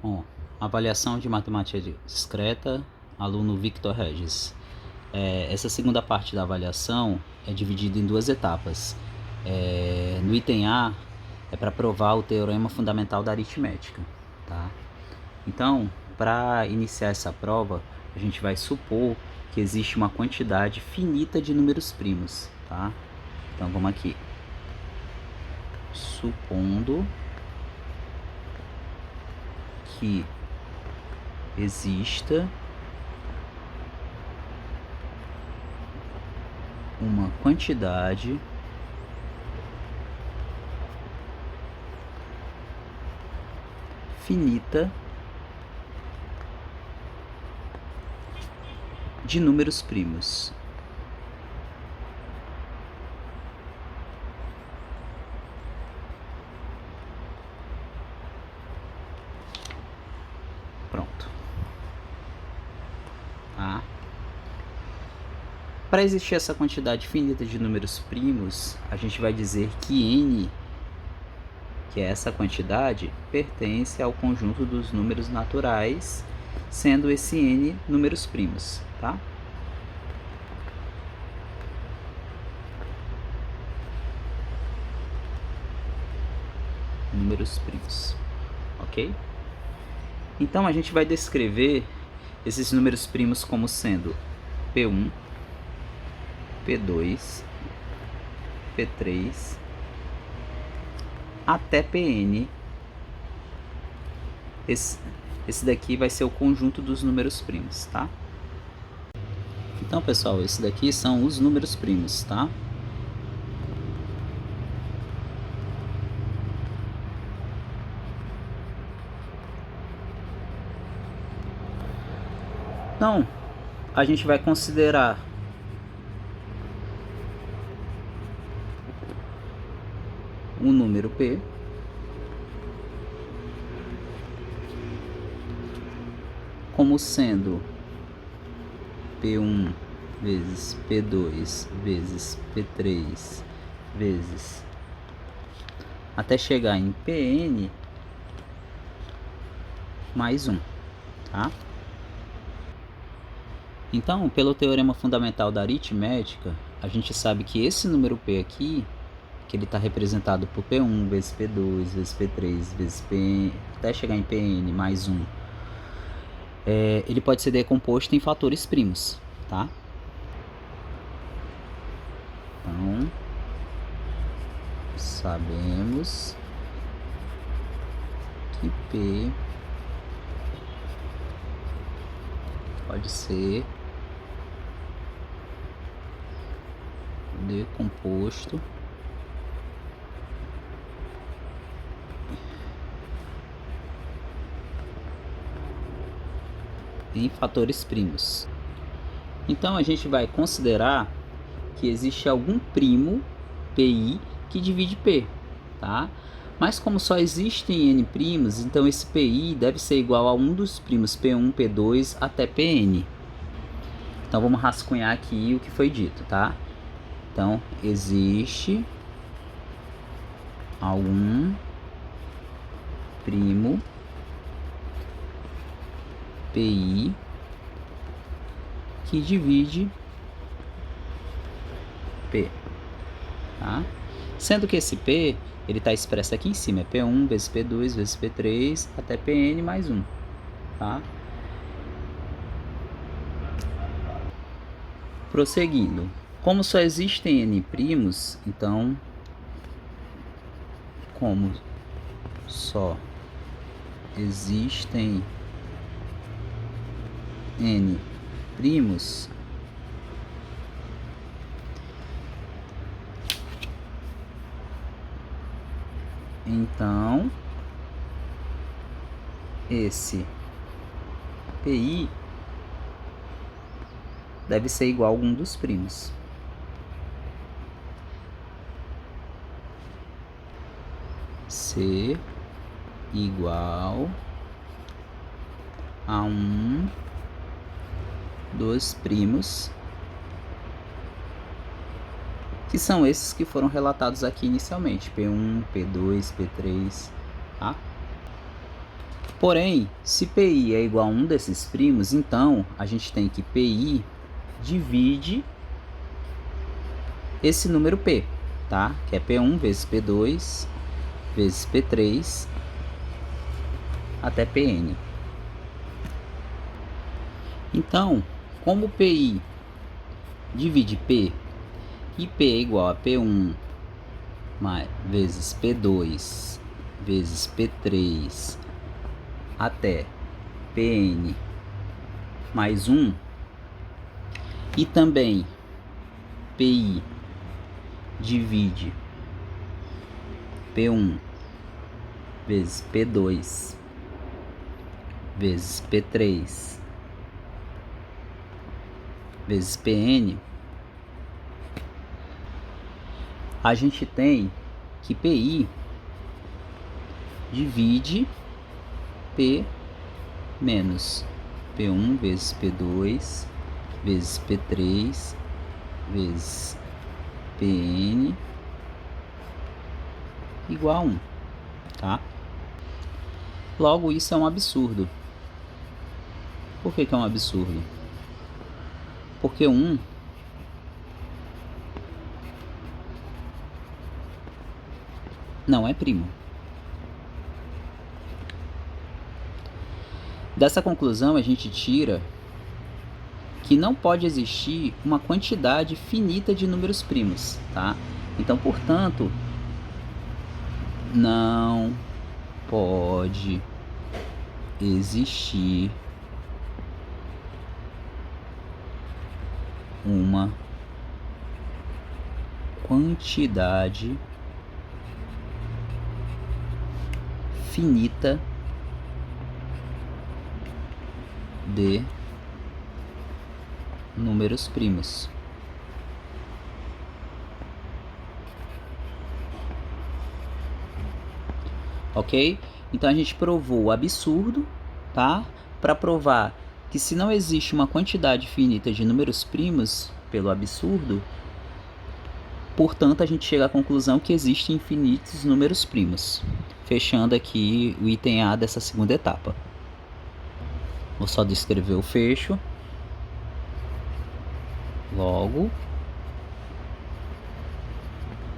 Bom, avaliação de matemática discreta, aluno Victor Regis. Essa segunda parte da avaliação é dividida em duas etapas. No item A é para provar o teorema fundamental da aritmética, tá? Então, para iniciar essa prova, a gente vai supor que existe uma quantidade finita de números primos, tá? Então, vamos aqui. Supondo que exista uma quantidade finita de números primos. Pronto. Tá? Para existir essa quantidade finita de números primos, a gente vai dizer que n, que é essa quantidade, pertence ao conjunto dos números naturais, sendo esse n números primos, tá? Números primos, ok? Então a gente vai descrever esses números primos como sendo P1, P2, P3, até Pn. Esse daqui vai ser o conjunto dos números primos, tá? Então, pessoal, esse daqui são os números primos, tá? Então, a gente vai considerar um número P como sendo P1 vezes P2 vezes P3 vezes até chegar em Pn mais 1, tá? Então, pelo teorema fundamental da aritmética, a gente sabe que esse número P aqui, que ele está representado por P1 vezes P2 vezes P3 vezes Pn, até chegar em Pn mais 1, ele pode ser decomposto em fatores primos, tá? Então, sabemos que P pode ser decomposto em fatores primos. Então a gente vai considerar que existe algum primo Pi que divide P, tá? Mas como só existem n primos, então esse Pi deve ser igual a um dos primos P1, P2 até Pn. Então vamos rascunhar aqui o que foi dito, tá? Então existe algum primo Pi que divide P, tá? Sendo que esse P, ele está expresso aqui em cima, é P1 vezes P2 vezes P3 até Pn mais 1, tá? Prosseguindo, como só existem n primos, então, como só existem n primos, então esse Pi deve ser igual a algum dos primos. Ser igual a um dos primos, que são esses que foram relatados aqui inicialmente, P1, P2, P3, tá? Porém, se PI é igual a um desses primos, então a gente tem que PI divide esse número P, tá? Que é P1 vezes P2 vezes P3 até Pn. Então, como PI divide P e P é igual a P1 vezes P2 vezes P3 até Pn mais 1, e também PI divide P1 vezes P2 vezes P3 vezes Pn, a gente tem que PI divide P menos P1 vezes P2 vezes P3 vezes Pn igual a 1, tá? Logo, isso é um absurdo. Por que é um absurdo? Porque 1 não é primo. Dessa conclusão, a gente tira que não pode existir uma quantidade finita de números primos, tá? Então, portanto, não pode existir uma quantidade finita de números primos. Ok? Então a gente provou o absurdo, tá? Para provar que se não existe uma quantidade finita de números primos pelo absurdo, portanto a gente chega à conclusão que existem infinitos números primos. Fechando aqui o item A dessa segunda etapa. Vou só descrever o fecho. Logo,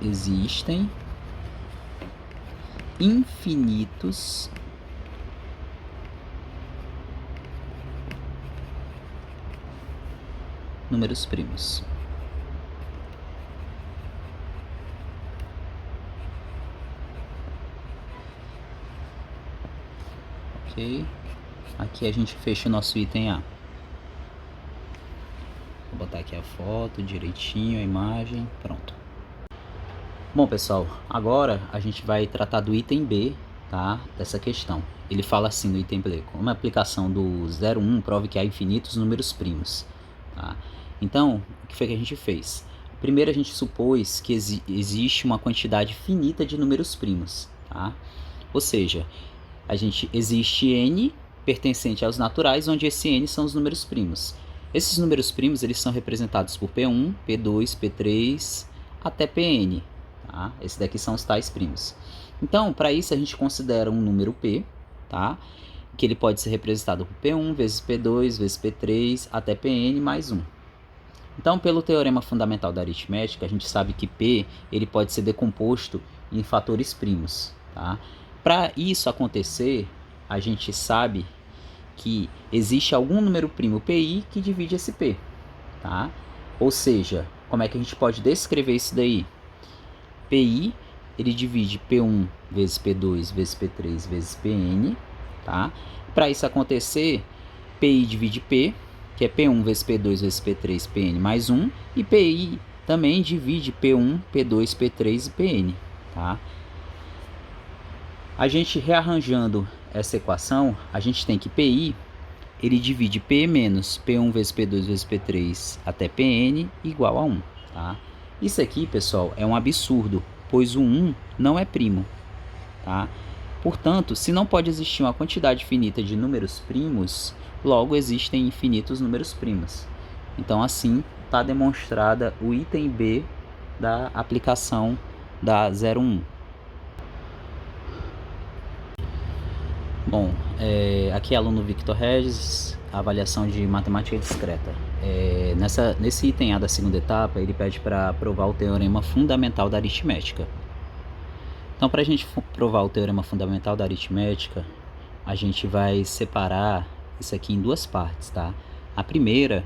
existem infinitos números primos. Ok? Aqui a gente fecha o nosso item A. Vou botar aqui a foto direitinho, a imagem, pronto. Bom, pessoal, agora a gente vai tratar do item B, tá? Dessa questão. Ele fala assim no item B: como a aplicação do 0,1 prove que há infinitos números primos, tá? Então, o que foi que a gente fez? Primeiro a gente supôs que existe uma quantidade finita de números primos, tá? Ou seja, existe n pertencente aos naturais, onde esse n são os números primos. Esses números primos eles são representados por P1, P2, P3 até Pn. Tá? Esses daqui são os tais primos. Então, para isso a gente considera um número P, tá? Que ele pode ser representado por P1 vezes P2 vezes P3 até Pn mais 1. Então, pelo teorema fundamental da aritmética, a gente sabe que P ele pode ser decomposto em fatores primos. Tá? Para isso acontecer, a gente sabe que existe algum número primo Pi que divide esse P. Tá? Ou seja, como é que a gente pode descrever isso daí? Pi, ele divide P1 vezes P2 vezes P3 vezes Pn. Tá? Para isso acontecer, Pi divide P, que é P1 vezes P2 vezes P3, Pn mais 1. E Pi também divide P1, P2, P3 e Pn. Tá? A gente rearranjando essa equação, a gente tem que Pi, ele divide P menos P1 vezes P2 vezes P3 até Pn igual a 1. Tá? Isso aqui, pessoal, é um absurdo, pois o 1 não é primo. Tá? Portanto, se não pode existir uma quantidade finita de números primos, logo existem infinitos números primos. Então, assim, está demonstrada o item B da aplicação da 0,1. Bom, aqui é aluno Victor Regis, avaliação de matemática discreta. Nesse item A da segunda etapa, ele pede para provar o teorema fundamental da aritmética. Então, para a gente provar o teorema fundamental da aritmética, a gente vai separar isso aqui em duas partes, tá? A primeira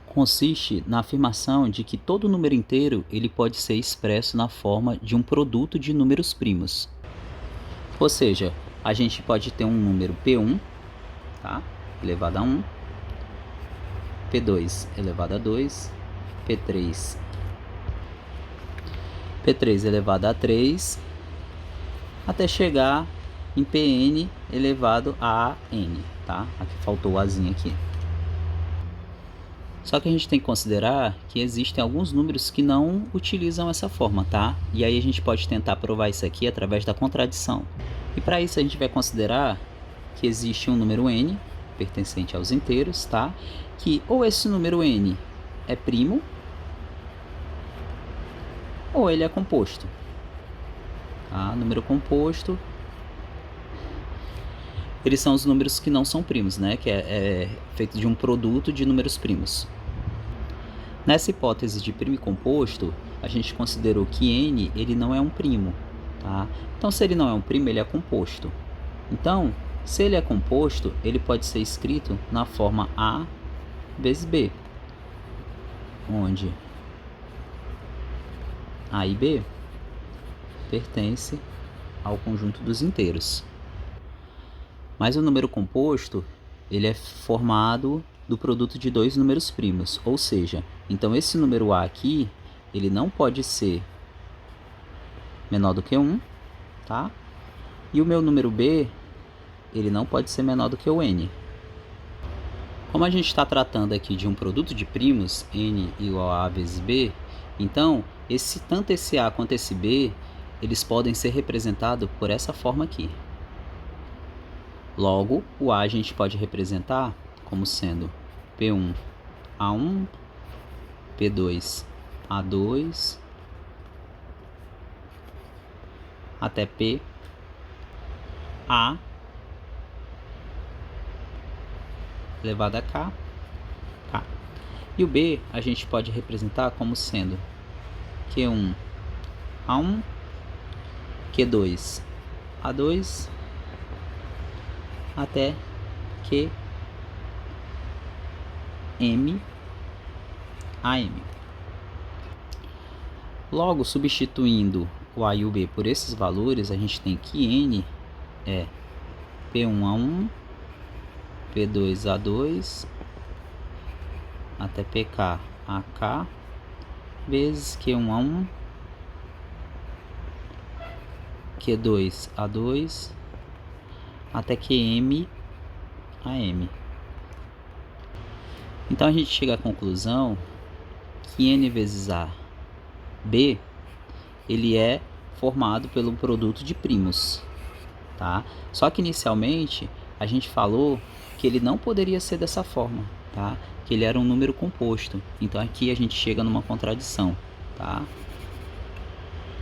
consiste na afirmação de que todo número inteiro ele pode ser expresso na forma de um produto de números primos. Ou seja, a gente pode ter um número P1, tá? Elevado a 1, P2 elevado a 2, P3 elevado a 3, até chegar em Pn elevado a n, tá? Aqui faltou o azinho aqui. Só que a gente tem que considerar que existem alguns números que não utilizam essa forma, tá? E aí a gente pode tentar provar isso aqui através da contradição. E para isso a gente vai considerar que existe um número n, pertencente aos inteiros, tá? Que ou esse número n é primo, ou ele é composto. Tá? Número composto, eles são os números que não são primos, né? Que é feito de um produto de números primos. Nessa hipótese de primo e composto, a gente considerou que n ele não é um primo, tá? Então, se ele não é um primo, ele é composto. Então, se ele é composto, ele pode ser escrito na forma A vezes B, onde A e B pertence ao conjunto dos inteiros. Mas o número composto, ele é formado do produto de dois números primos, ou seja, então esse número A aqui, ele não pode ser menor do que 1, tá? E o meu número B, ele não pode ser menor do que o n. Como a gente está tratando aqui de um produto de primos, n igual a vezes b, então tanto esse a quanto esse b, eles podem ser representados por essa forma aqui. Logo, o a gente pode representar como sendo P1 A1, P2 A2, até P A elevado a K. E o B a gente pode representar como sendo Q1 A1, Q2 A2, até Q M a M. Logo, substituindo o A e o B por esses valores, a gente tem que n é P1 A1, P2 A2, até PK AK, vezes Q1 A1, Q2 A2, até QM AM. Então a gente chega à conclusão que n vezes a b, ele é formado pelo produto de primos, tá? Só que inicialmente a gente falou que ele não poderia ser dessa forma, tá? Que ele era um número composto. Então aqui a gente chega numa contradição, tá?